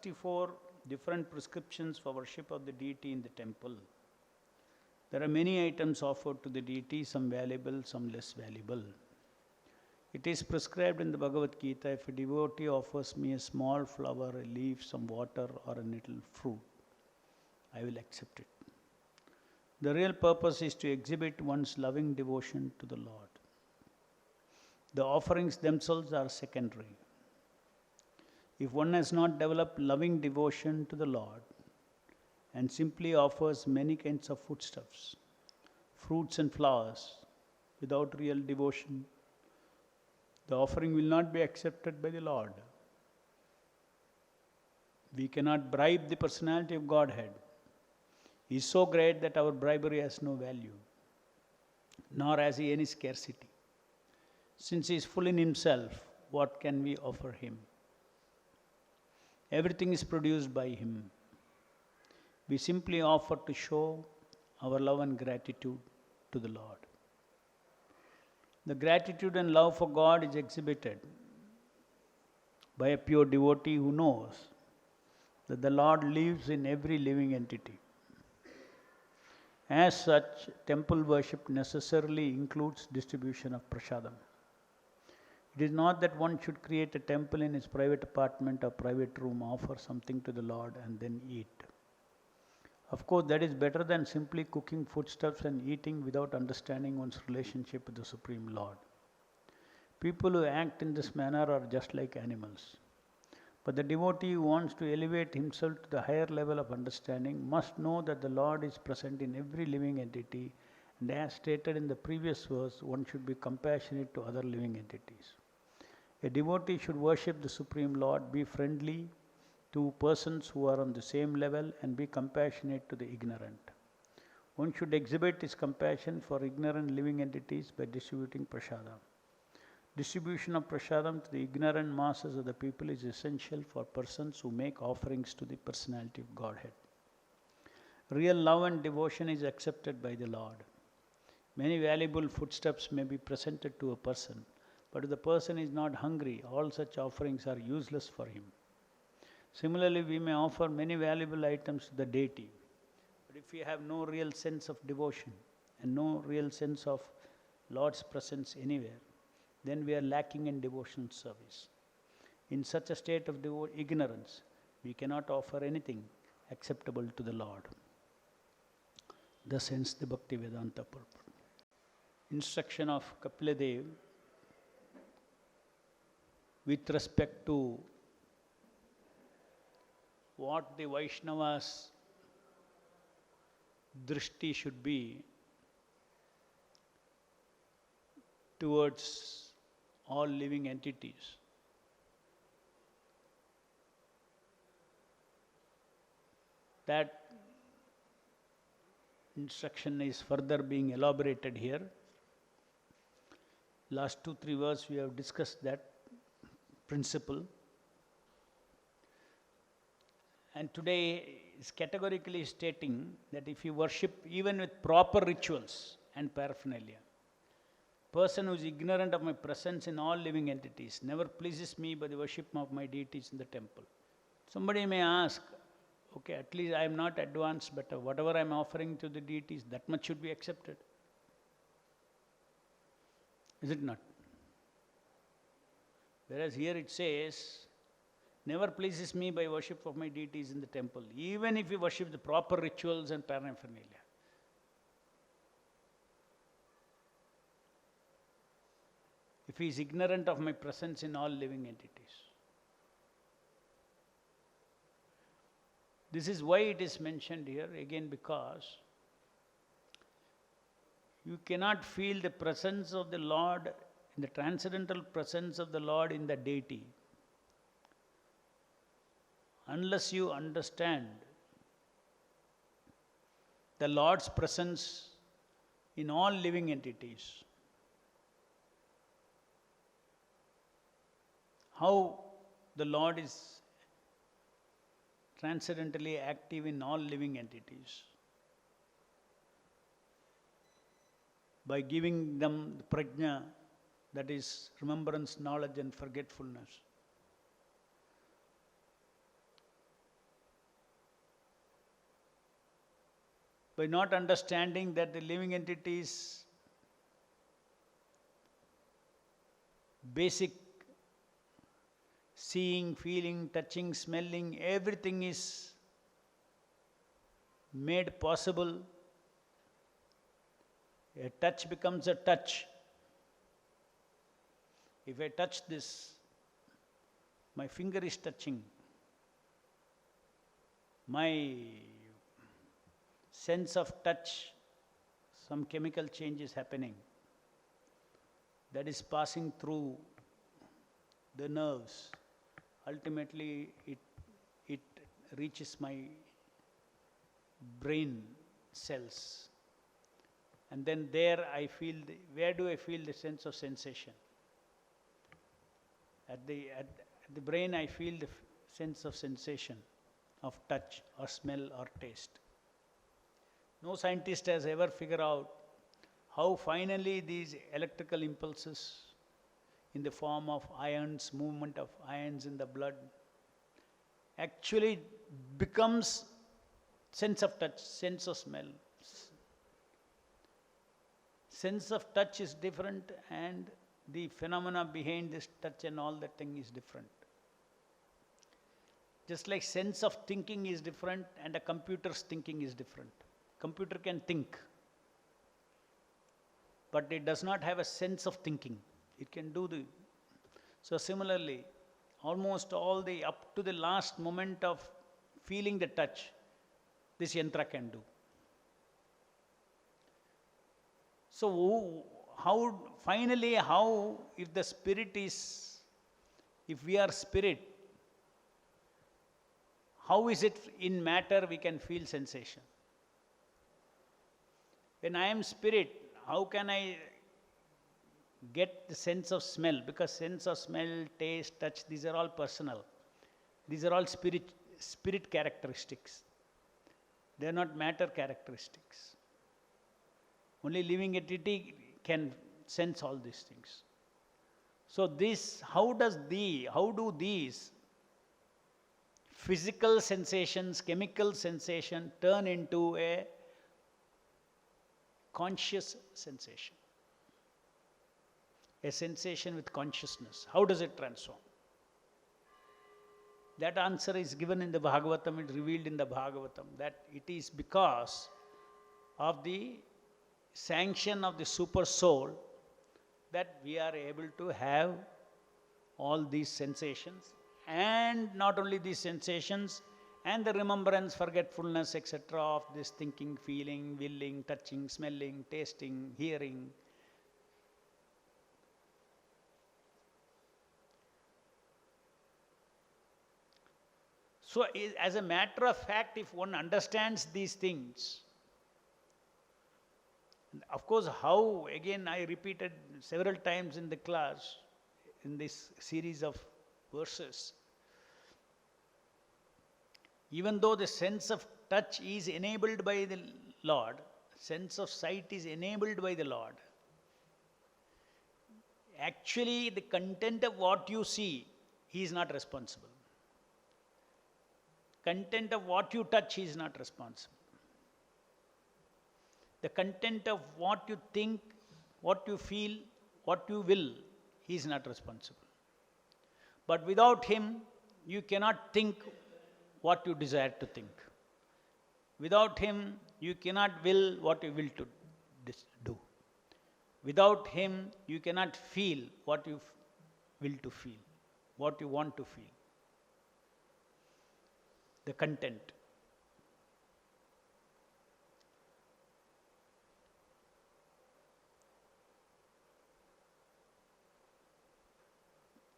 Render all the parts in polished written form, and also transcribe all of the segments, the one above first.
64 different prescriptions for worship of the deity in the temple. There are many items offered to the deity, some valuable, some less valuable. It is prescribed in the Bhagavad Gita, if a devotee offers me a small flower, a leaf, some water, or a little fruit, I will accept it. The real purpose is to exhibit one's loving devotion to the Lord. The offerings themselves are secondary. If one has not developed loving devotion to the Lord and simply offers many kinds of foodstuffs, fruits and flowers without real devotion, the offering will not be accepted by the Lord. We cannot bribe the personality of Godhead. He is so great that our bribery has no value, nor has he any scarcity. Since he is full in himself, what can we offer him? Everything is produced by him. We simply offer to show our love and gratitude to the Lord. The gratitude and love for God is exhibited by a pure devotee who knows that the Lord lives in every living entity. As such, temple worship necessarily includes distribution of prasadam. It is not that one should create a temple in his private apartment or private room, offer something to the Lord and then eat. Of course, that is better than simply cooking foodstuffs and eating without understanding one's relationship with the Supreme Lord. People who act in this manner are just like animals. But the devotee who wants to elevate himself to the higher level of understanding must know that the Lord is present in every living entity, and as stated in the previous verse, one should be compassionate to other living entities. A devotee should worship the Supreme Lord, be friendly to persons who are on the same level, and be compassionate to the ignorant. One should exhibit his compassion for ignorant living entities by distributing prasadam. Distribution of prasadam to the ignorant masses of the people is essential for persons who make offerings to the personality of Godhead. Real love and devotion is accepted by the Lord. Many valuable foodstuffs may be presented to a person, but if the person is not hungry, all such offerings are useless for him. Similarly, we may offer many valuable items to the deity, but if we have no real sense of devotion and no real sense of Lord's presence anywhere, then we are lacking in devotional service. In such a state of ignorance, we cannot offer anything acceptable to the Lord. Thus ends the Bhakti Vedanta purport. Instruction of Kapila Dev with respect to what the Vaishnavas' drishti should be towards all living entities. That instruction is further being elaborated here. Last 2-3 verses we have discussed that principle. And today is categorically stating that if you worship even with proper rituals and paraphernalia, person who is ignorant of my presence in all living entities never pleases me by the worship of my deities in the temple. Somebody may ask, okay, at least I am not advanced, but whatever I am offering to the deities, that much should be accepted. Is it not? Whereas here it says, never pleases me by worship of my deities in the temple, even if you worship the proper rituals and paraphernalia. If he is ignorant of my presence in all living entities. This is why it is mentioned here, again because you cannot feel the presence of the Lord, the transcendental presence of the Lord in the deity, unless you understand the Lord's presence in all living entities. How the Lord is transcendentally active in all living entities. By giving them the prajna, that is remembrance, knowledge and forgetfulness. by not understanding that the living entities basic seeing, feeling, touching, smelling, everything is made possible. A touch becomes a touch. If I touch this, my finger is touching. My sense of touch, some chemical change is happening. That is passing through the nerves. Ultimately, it reaches my brain cells. And then there I feel, where do I feel the sense of sensation? At the brain I feel the sense of sensation, of touch or smell or taste. No scientist has ever figured out how finally these electrical impulses in the form of ions, movement of ions in the blood, actually becomes sense of touch, sense of smell. Sense of touch is different, and the phenomena behind this touch and all that thing is different. Just like sense of thinking is different and a computer's thinking is different. Computer can think, but it does not have a sense of thinking. It can do the... So similarly, almost all the up to the last moment of feeling the touch, this yantra can do. So how, finally, how, if the spirit is, if we are spirit, how is it in matter we can feel sensation? When I am spirit, how can I get the sense of smell? Because sense of smell, taste, touch, these are all personal. These are all spirit characteristics. They are not matter characteristics. Only living entity can sense all these things. So this, how do these physical sensations, chemical sensation turn into a conscious sensation? A sensation with consciousness. How does it transform? That answer is given in the Bhagavatam, it's revealed in the Bhagavatam, that it is because of the sanction of the super soul that we are able to have all these sensations, and not only these sensations, and the remembrance, forgetfulness, etc. of this thinking, feeling, willing, touching, smelling, tasting, hearing. So as a matter of fact, if one understands these things, of course, how, again, I repeated several times in the class, in this series of verses, even though the sense of touch is enabled by the Lord, sense of sight is enabled by the Lord, actually the content of what you see, He is not responsible. Content of what you touch, He is not responsible. The content of what you think, what you feel, what you will, He is not responsible. But without Him, you cannot think what you desire to think. Without Him, you cannot will what you will to do. Without Him, you cannot feel what you will to feel, what you want to feel. The content.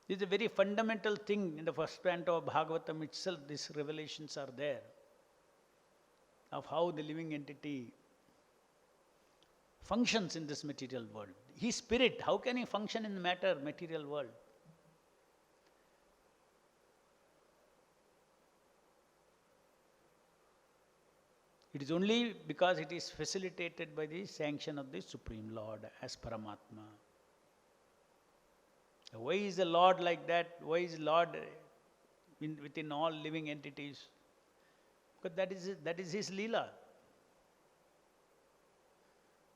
This is a very fundamental thing in the first canto of Bhagavatam itself. These revelations are there of how the living entity functions in this material world. He is spirit. How can he function in the material world? It is only because it is facilitated by the sanction of the Supreme Lord as Paramatma. Why is the Lord like that? Why is Lord within all living entities? Because that is His Leela.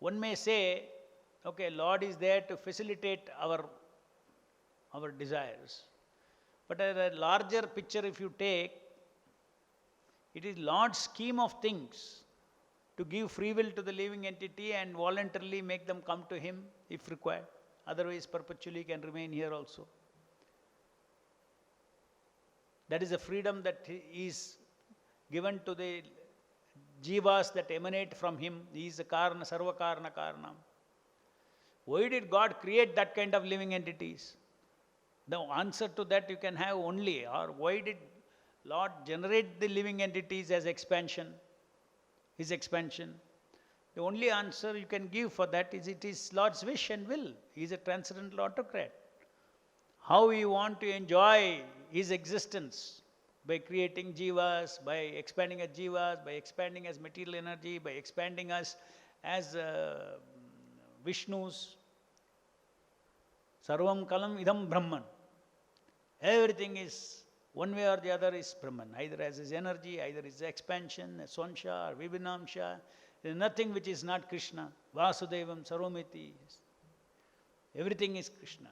one may say, okay, Lord is there to facilitate our desires. But at a larger picture, if you take, it is Lord's scheme of things to give free will to the living entity and voluntarily make them come to Him if required. Otherwise, perpetually can remain here also. That is a freedom that is given to the jivas that emanate from Him. He is the Karana, Sarva Karana Karanam. Why did God create that kind of living entities? The answer to that you can have only, or why did Lord generate the living entities as expansion, His expansion? The only answer you can give for that is it is Lord's wish and will. He is a transcendental autocrat. How we want to enjoy His existence by creating jivas, by expanding as jivas, by expanding as material energy, by expanding us as Vishnus. Sarvam kalam idam Brahman. Everything is, one way or the other, is Brahman. Either as his energy, either his expansion, Swansha or Vibhinamsha. There is nothing which is not Krishna. Vasudevam Sarvamiti. Everything is Krishna.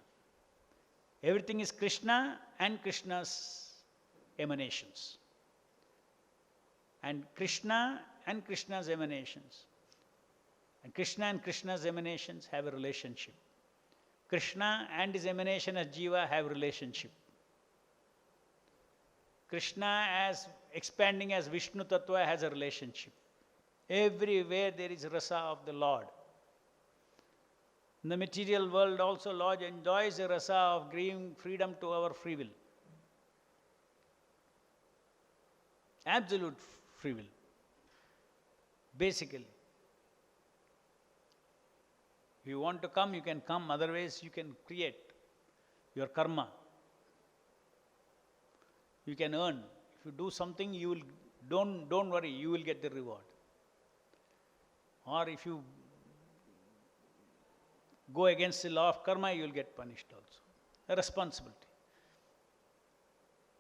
Everything is Krishna and Krishna's emanations. And Krishna and Krishna's emanations. And Krishna's emanations have a relationship. Krishna and his emanation as Jiva have a relationship. Krishna as expanding as Vishnu Tattva has a relationship. Everywhere there is rasa of the Lord. In the material world also, Lord enjoys the rasa of giving freedom to our free will. Absolute free will. Basically. If you want to come, you can come. Otherwise, you can create your karma. You can earn. If you do something, you will, don't worry, you will get the reward. Or if you go against the law of karma, you will get punished also. A responsibility.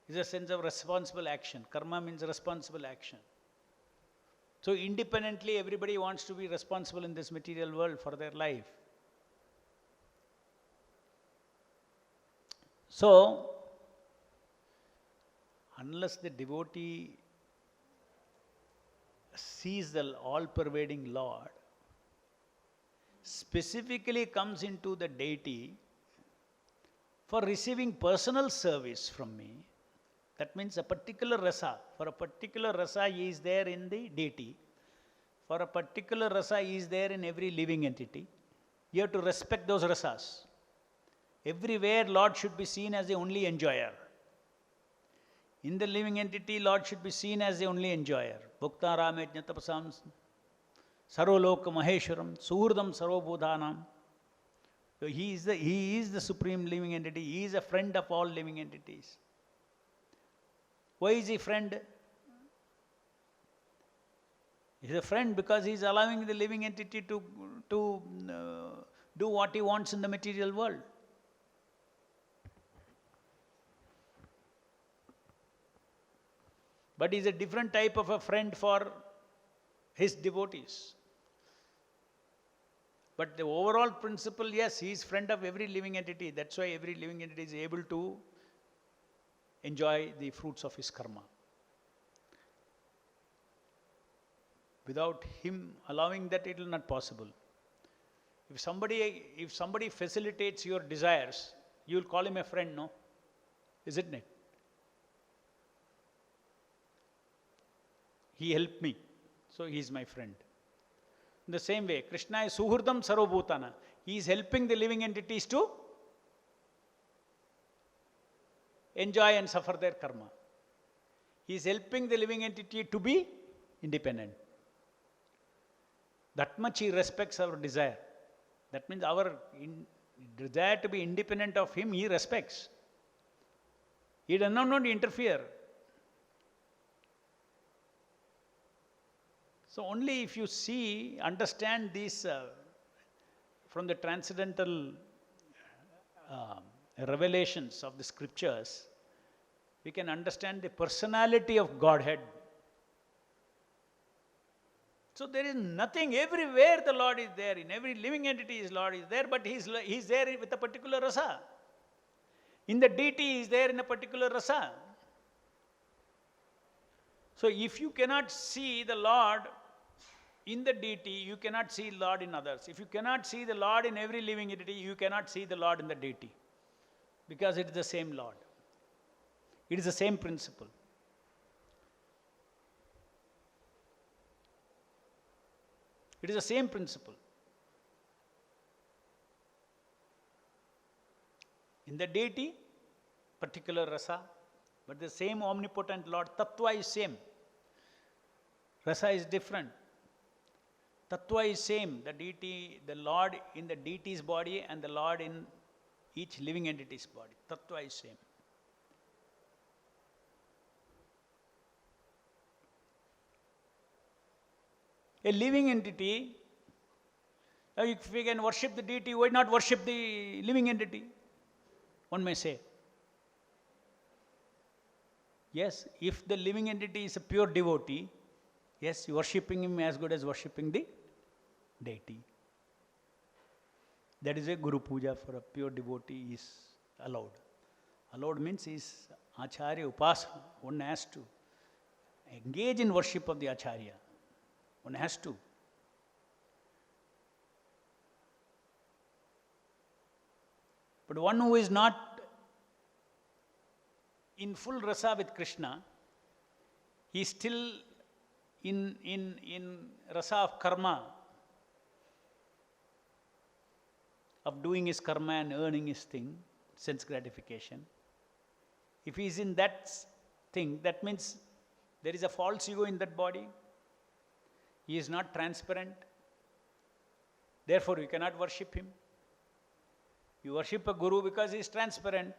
It's a sense of responsible action. Karma means responsible action. So independently, everybody wants to be responsible in this material world for their life. So, unless the devotee sees the all-pervading Lord, specifically comes into the deity for receiving personal service from me, that means a particular rasa. For a particular rasa, he is there in the deity. For a particular rasa, he is there in every living entity. You have to respect those rasas. Everywhere, Lord should be seen as the only enjoyer. In the living entity, Lord should be seen as the only enjoyer. Bhukta Ramejna Tapasam Sarvaloka Maheshwaram Suhurdam Sarvabodhanam. So he is the supreme living entity. He is a friend of all living entities. Why is he friend? He is a friend because he is allowing the living entity to do what he wants in the material world. But he is a different type of a friend for his devotees. But the overall principle, yes, he is friend of every living entity. That's why every living entity is able to enjoy the fruits of his karma. Without him allowing that, it will not possible. If somebody facilitates your desires, you will call him a friend, no? Isn't it? He helped me, so he is my friend. In the same way, Krishna is Suhurdam Sarvabhutana. He is helping the living entities to enjoy and suffer their karma. He is helping the living entity to be independent. That much he respects our desire. That means our desire to be independent of him, he respects. He does not want to interfere. So only if you understand these from the transcendental revelations of the scriptures, we can understand the personality of Godhead. So there is nothing, everywhere the Lord is there, in every living entity his Lord is there, but he's there with a particular rasa. In the deity he is there in a particular rasa. So if you cannot see the Lord in the deity, you cannot see Lord in others. If you cannot see the Lord in every living entity, you cannot see the Lord in the deity. Because it is the same Lord. It is the same principle. It is the same principle. In the deity, particular rasa, but the same omnipotent Lord, tattva is same. Rasa is different. Tattva is same. The deity, the Lord in the deity's body and the Lord in each living entity's body. Tattva is same. A living entity, if we can worship the deity, why not worship the living entity? One may say. Yes, if the living entity is a pure devotee, yes, worshipping him as good as worshipping the deity. That is a Guru Puja for a pure devotee is allowed. Allowed means is Acharya Upasana. One has to engage in worship of the Acharya. One has to. But one who is not in full rasa with Krishna, he is still in rasa of karma, of doing his karma and earning his thing, sense gratification. If he is in that thing, that means there is a false ego in that body. He is not transparent. Therefore, you cannot worship him. You worship a guru because he is transparent.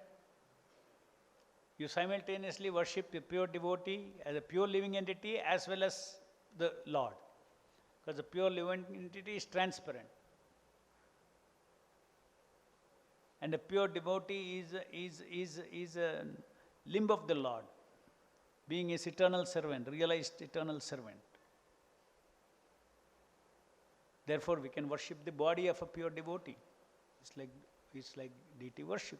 You simultaneously worship the pure devotee as a pure living entity as well as the Lord. Because the pure living entity is transparent. And the pure devotee is a limb of the Lord, being his eternal servant, realized eternal servant. Therefore, we can worship the body of a pure devotee. It's like deity worship.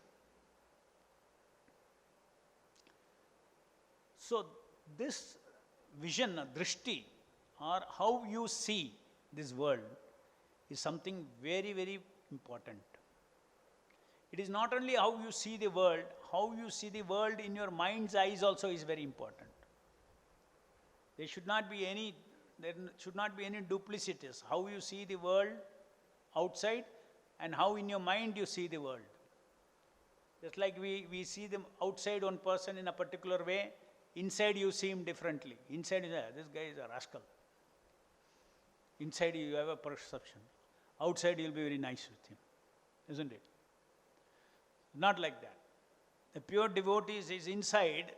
So, this vision, drishti, or how you see this world, is something very, very important. It is not only how you see the world, how you see the world in your mind's eyes also is very important. There should not be any duplicities. How you see the world outside and how in your mind you see the world. Just like we see them outside one person in a particular way, inside you see him differently. Inside you say, this guy is a rascal. Inside you have a perception. Outside you'll be very nice with him. Isn't it? Not like that. The pure devotee is inside,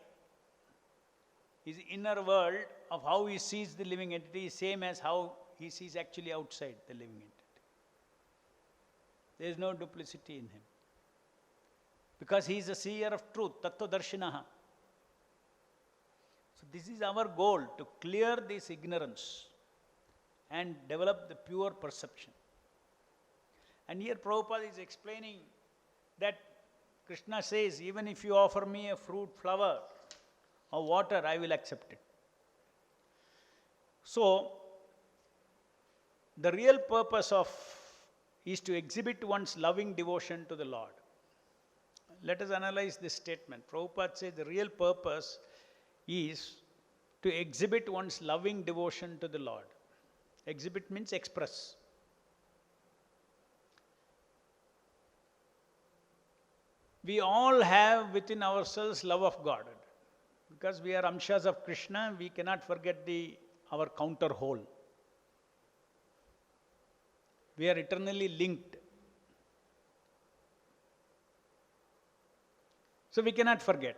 his inner world of how he sees the living entity is same as how he sees actually outside the living entity. There is no duplicity in him. Because he is a seer of truth, tattva darshinaha. So this is our goal, to clear this ignorance and develop the pure perception. And here Prabhupada is explaining that Krishna says, even if you offer me a fruit, flower, or water, I will accept it. So, the real purpose is to exhibit one's loving devotion to the Lord. Let us analyze this statement. Prabhupada says the real purpose is to exhibit one's loving devotion to the Lord. Exhibit means express. We all have within ourselves love of God. Because we are amshas of Krishna, we cannot forget our counter whole. We are eternally linked. So we cannot forget.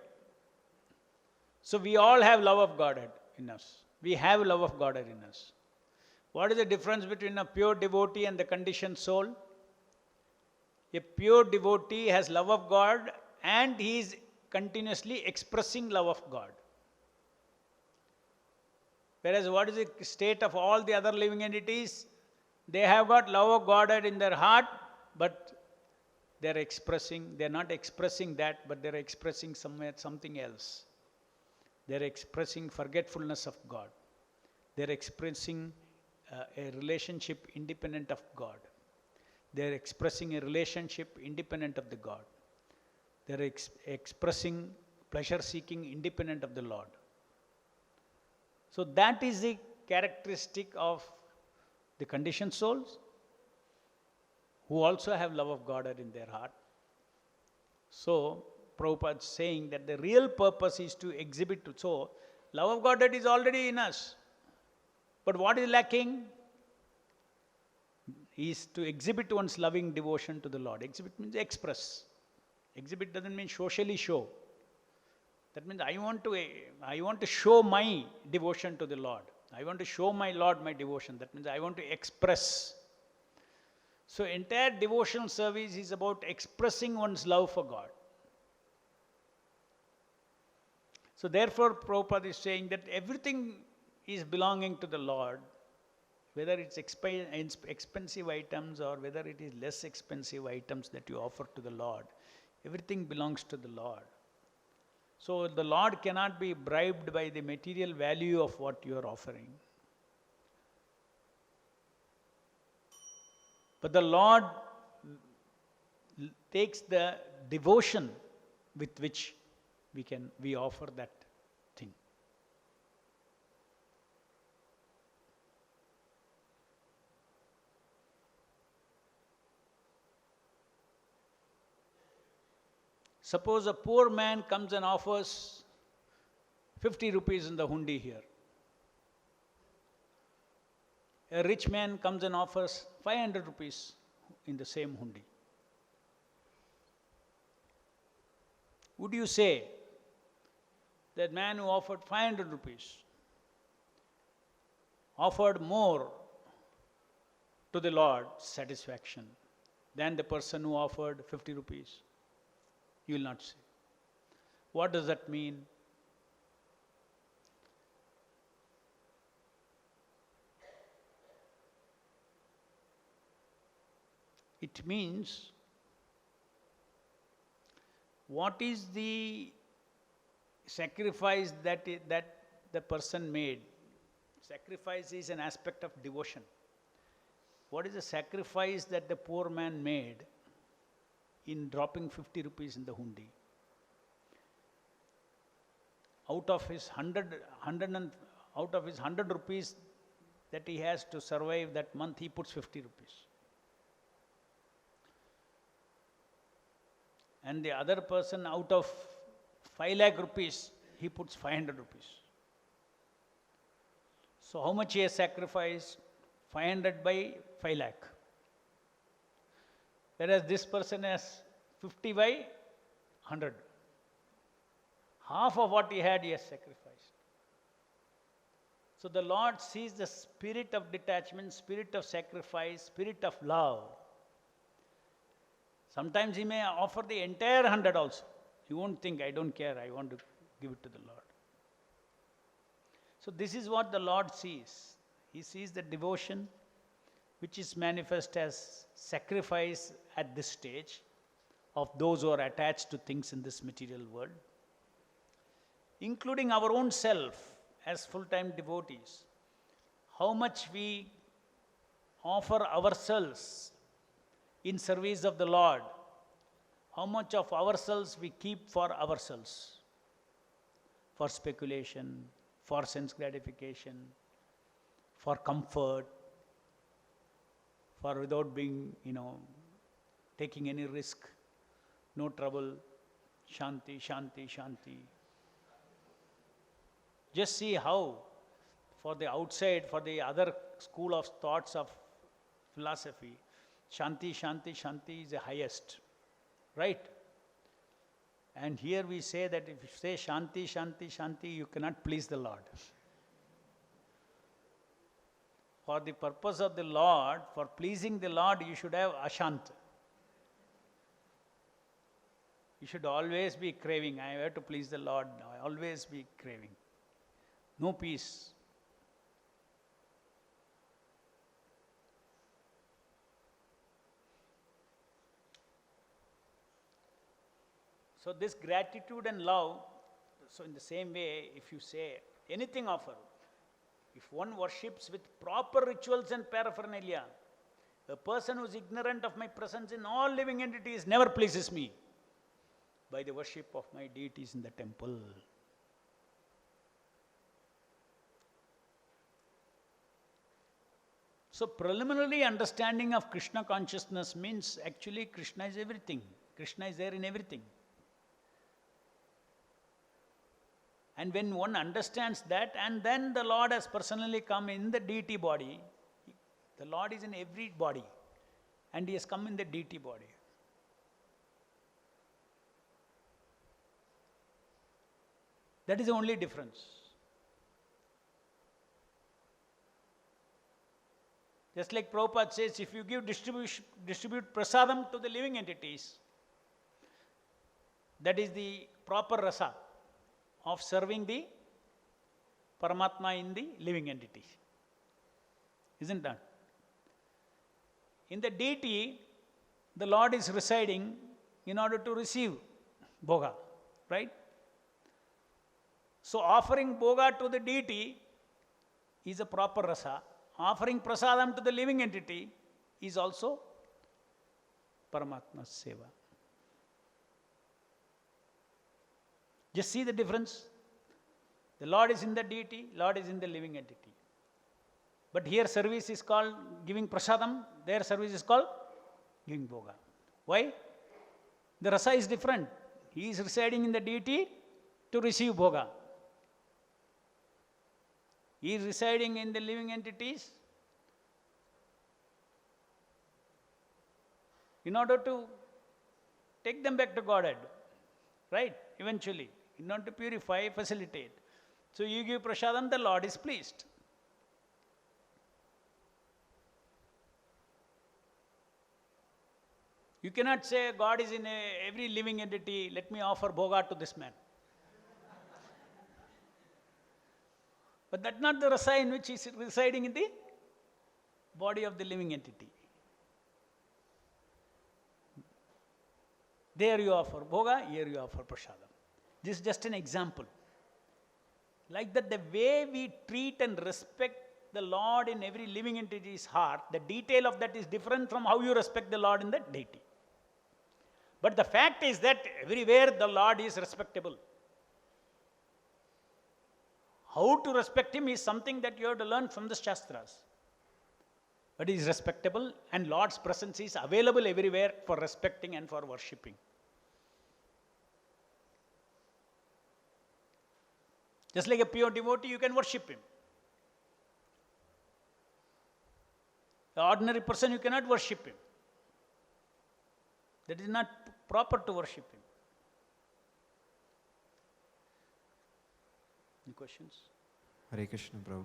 So we all have love of Godhead in us. We have love of Godhead in us. What is the difference between a pure devotee and the conditioned soul? A pure devotee has love of God and he is continuously expressing love of God. Whereas what is the state of all the other living entities? They have got love of Godhead in their heart, but they're not expressing that, but they're expressing something else. They're expressing forgetfulness of God. They're expressing a relationship independent of God. They're expressing a relationship independent of the God. They're expressing pleasure seeking independent of the Lord. So that is the characteristic of the conditioned souls who also have love of God in their heart. So Prabhupada is saying that the real purpose is to exhibit. So love of God is already in us. But what is lacking is to exhibit one's loving devotion to the Lord. Exhibit means express. Exhibit doesn't mean socially show. That means I want to show my devotion to the Lord. I want to show my Lord my devotion. That means I want to express. So entire devotional service is about expressing one's love for God. So therefore Prabhupada is saying that everything is belonging to the Lord, whether it's expensive items or whether it is less expensive items that you offer to the Lord. Everything belongs to the Lord. So the Lord cannot be bribed by the material value of what you are offering. But the Lord takes the devotion with which we offer that thing. Suppose a poor man comes and offers 50 rupees in the hundi here. A rich man comes and offers 500 rupees in the same hundi. Would you say that man who offered 500 rupees offered more to the Lord's satisfaction than the person who offered 50 rupees? You will not say. What does that mean? It means, what is the sacrifice that the person made? Sacrifice is an aspect of devotion. What is the sacrifice that the poor man made in dropping 50 rupees in the hundi? Out of his 100 rupees that he has to survive that month, he puts 50 rupees. And the other person, out of 5 lakh rupees, he puts 500 rupees. So how much he has sacrificed? 500 by 5 lakh. Whereas this person has 50 by 100. Half of what he had, he has sacrificed. So the Lord sees the spirit of detachment, spirit of sacrifice, spirit of love. Sometimes he may offer the entire 100 also. He won't think, I don't care, I want to give it to the Lord. So this is what the Lord sees. He sees the devotion which is manifest as sacrifice at this stage of those who are attached to things in this material world, including our own self as full-time devotees. How much we offer ourselves in service of the Lord, how much of ourselves we keep for ourselves, for speculation, for sense gratification, for comfort, for without being, taking any risk, no trouble, shanti, shanti, shanti. Just see how, for the outside, for the other school of thoughts of philosophy, shanti, shanti, shanti is the highest, right? And here we say that if you say shanti, shanti, shanti, you cannot please the Lord. For the purpose of the Lord, for pleasing the Lord, you should have ashant. You should always be craving. I have to please the Lord. I always be craving. No peace. So this gratitude and love, so in the same way, if you say anything offer, if one worships with proper rituals and paraphernalia, a person who is ignorant of my presence in all living entities never pleases me by the worship of my deities in the temple. So preliminary understanding of Krishna consciousness means actually Krishna is everything. Krishna is there in everything. And when one understands that, and then the Lord has personally come in the deity body, the Lord is in every body, and He has come in the deity body. That is the only difference. Just like Prabhupada says, if you distribute prasadam to the living entities, that is the proper rasa of serving the Paramatma in the living entity. Isn't that? In the deity, the Lord is residing in order to receive bhoga, right? So offering bhoga to the deity is a proper rasa. Offering prasadam to the living entity is also Paramatma's seva. Just see the difference. The Lord is in the deity, Lord is in the living entity. But here service is called giving prasadam, their service is called giving bhoga. Why? The rasa is different. He is residing in the deity to receive bhoga. He is residing in the living entities in order to take them back to Godhead, right? Eventually, in order to purify, facilitate. So you give prasadam, the Lord is pleased. You cannot say God is in every living entity, let me offer bhoga to this man. But that's not the rasa in which he is residing in the body of the living entity. There you offer bhoga, here you offer prasadam. This is just an example. Like that, the way we treat and respect the Lord in every living entity's heart, the detail of that is different from how you respect the Lord in the deity. But the fact is that everywhere the Lord is respectable. How to respect Him is something that you have to learn from the Shastras. But He is respectable, and Lord's presence is available everywhere for respecting and for worshipping. Just like a pure devotee, you can worship Him. The ordinary person, you cannot worship Him. That is not proper to worship Him. Any questions? Hare Krishna, Prabhu.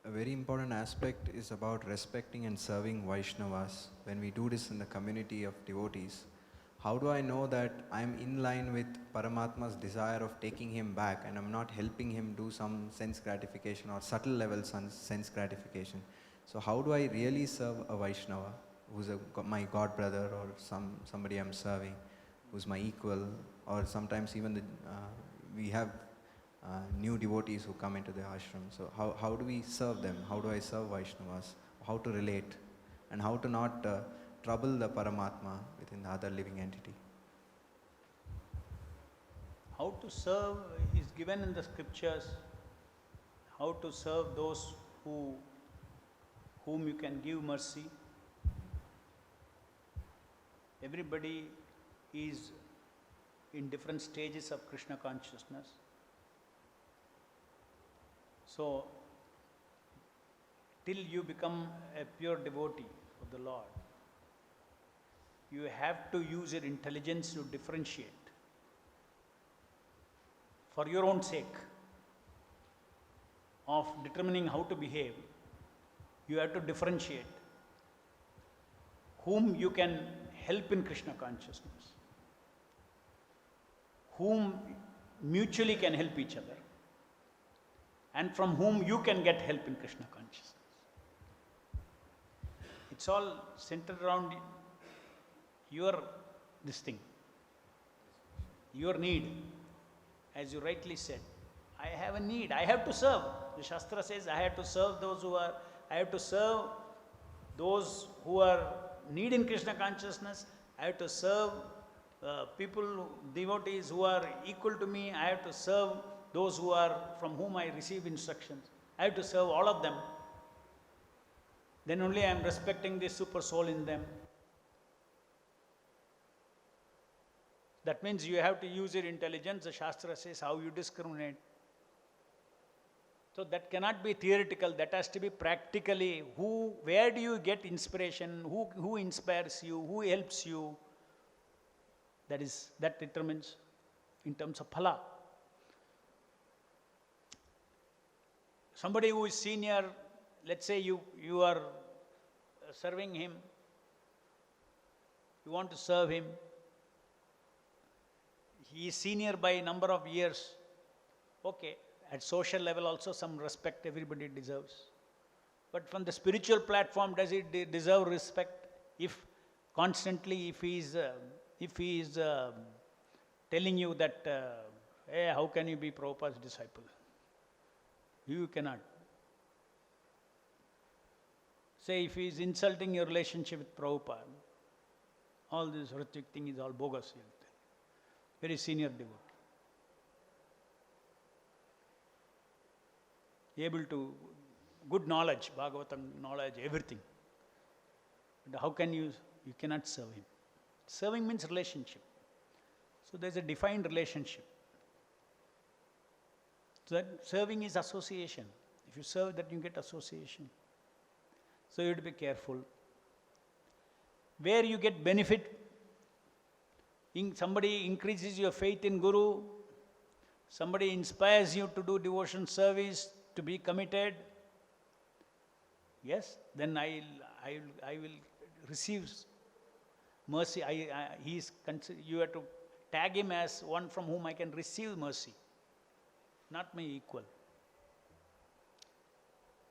A very important aspect is about respecting and serving Vaishnavas. When we do this in the community of devotees, how do I know that I'm in line with Paramatma's desire of taking him back and I'm not helping him do some sense gratification or subtle level sense gratification? So how do I really serve a Vaishnava who's my god brother or somebody I'm serving, who's my equal, or sometimes even we have new devotees who come into the ashram. So how do we serve them? How do I serve Vaishnavas? How to relate? And how to not trouble the Paramatma within the other living entity? How to serve is given in the scriptures. How to serve those whom you can give mercy. Everybody is in different stages of Krishna consciousness. So, till you become a pure devotee of the Lord, you have to use your intelligence to differentiate. For your own sake of determining how to behave, you have to differentiate whom you can help in Krishna consciousness, whom mutually can help each other, and from whom you can get help in Krishna consciousness. It's all centered around your this thing. Your need, as you rightly said, I have a need, I have to serve. The Shastra says I have to serve I have to serve those who are needing Krishna consciousness. I have to serve people, devotees who are equal to me. I have to serve those from whom I receive instructions. I have to serve all of them. Then only I am respecting the super soul in them. That means you have to use your intelligence. The Shastra says how you discriminate. So that cannot be theoretical, that has to be practically. Where do you get inspiration? Who inspires you? Who helps you? That determines in terms of phala. Somebody who is senior, let's say you are serving him, you want to serve him, he is senior by a number of years, okay. At social level also some respect everybody deserves. But from the spiritual platform, does he deserve respect? If constantly, he is telling you that, hey, how can you be Prabhupada's disciple? You cannot. Say if he is insulting your relationship with Prabhupada, all this Ritvik thing is all bogus. Very senior devotee. Able to, good knowledge, Bhagavatam knowledge, everything. But how can you cannot serve him. Serving means relationship. So there is a defined relationship. So that serving is association. If you serve, that you get association. So you have to be careful. Where you get benefit, somebody increases your faith in Guru, somebody inspires you to do devotion service, to be committed, yes, then I will receive mercy. You have to tag him as one from whom I can receive mercy, not my equal.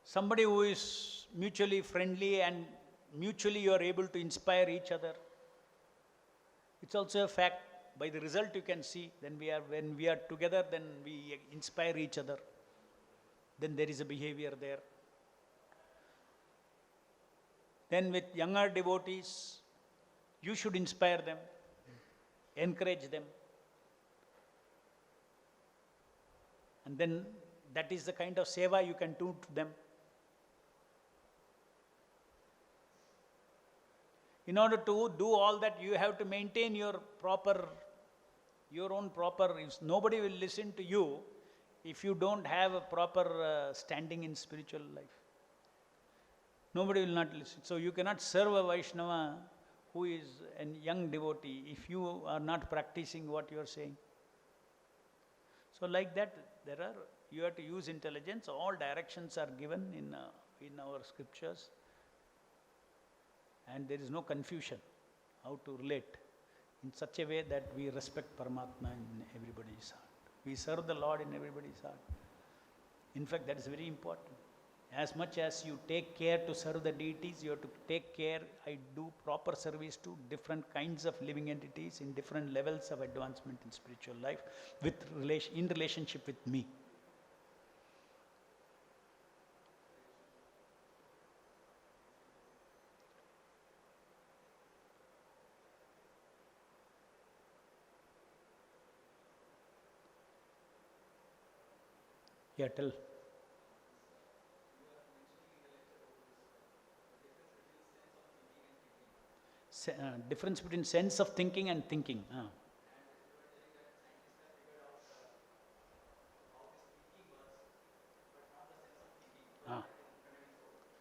Somebody who is mutually friendly and mutually you are able to inspire each other. It's also a fact. By the result you can see, when we are together, then we inspire each other. Then there is a behavior there. Then with younger devotees, you should inspire them, encourage them. And then that is the kind of seva you can do to them. In order to do all that, you have to maintain your own proper, nobody will listen to you if you don't have a proper standing in spiritual life. Nobody will not listen. So you cannot serve a Vaishnava who is a young devotee if you are not practicing what you are saying. So like that, you have to use intelligence. All directions are given in our scriptures. And there is no confusion how to relate in such a way that we respect Paramatma in everybody's heart. We serve the Lord in everybody's heart. In fact, that is very important. As much as you take care to serve the deities, you have to take care, I do proper service to different kinds of living entities in different levels of advancement in spiritual life in relationship with me. Yeah, tell. Difference between sense of thinking and thinking.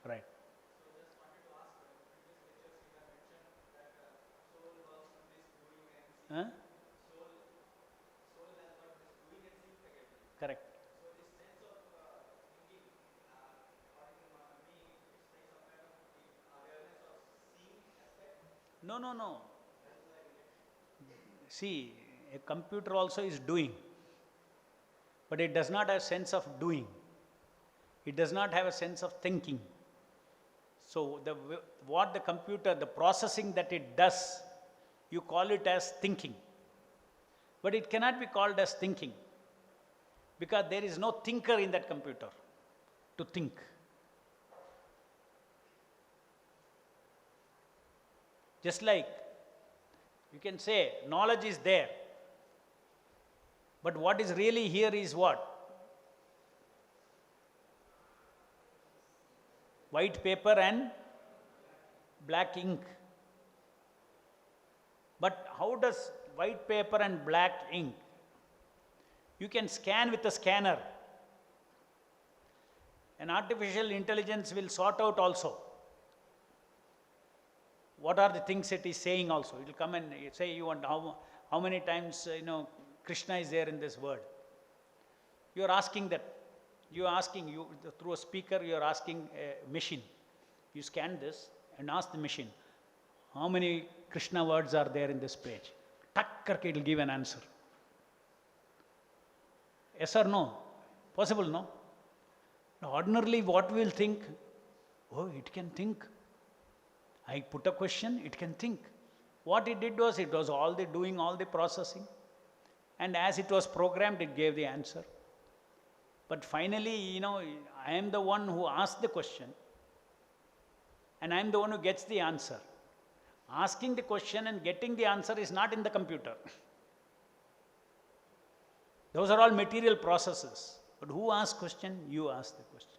Right. Correct. No. See, a computer also is doing, but it does not have a sense of doing. It does not have a sense of thinking. So what the computer, the processing that it does you call it as thinking. But it cannot be called as thinking, because there is no thinker in that computer to think. Just like you can say knowledge is there, but what is really here is what? White paper and black ink. But how does white paper and black ink? You can scan with a scanner. An artificial intelligence will sort out also what are the things it is saying also. It will come and say you want how many times Krishna is there in this word. You are asking that. You are asking through a speaker. You are asking a machine. You scan this and ask the machine, how many Krishna words are there in this page? Tak karke it will give an answer. Yes or no? Possible, no? Ordinarily, what we will think? Oh, it can think. I put a question, it can think. What it did was, it was doing all the processing. And as it was programmed, it gave the answer. But finally, I am the one who asked the question. And I am the one who gets the answer. Asking the question and getting the answer is not in the computer. Those are all material processes. But who asks question? You ask the question.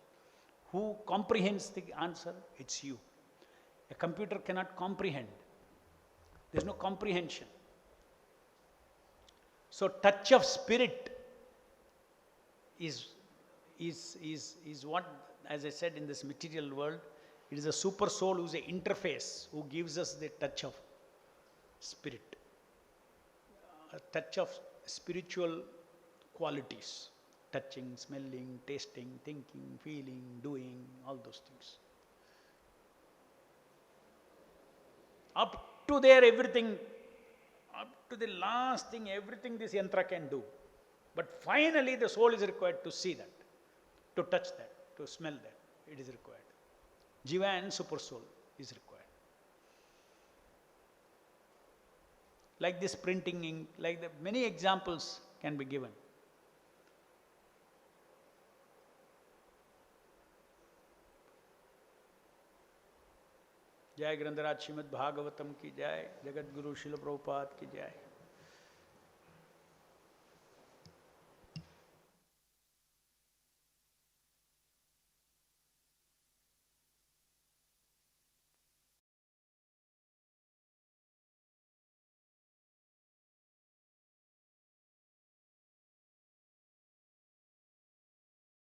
Who comprehends the answer? It's you. A computer cannot comprehend. There's no comprehension. So touch of spirit is what, as I said, in this material world, it is a super soul who is an interface, who gives us the touch of spirit, a touch of spiritual qualities, touching, smelling, tasting, thinking, feeling, doing, all those things. Up to there, everything, up to the last thing, everything this yantra can do. But finally, the soul is required to see that, to touch that, to smell that. It is required. Jiva and super soul is required. Like this printing ink, like many examples can be given. जय ग्रंथराज श्रीमद् भागवतम की जय, जगत गुरु शिल प्रभुपाद की जय.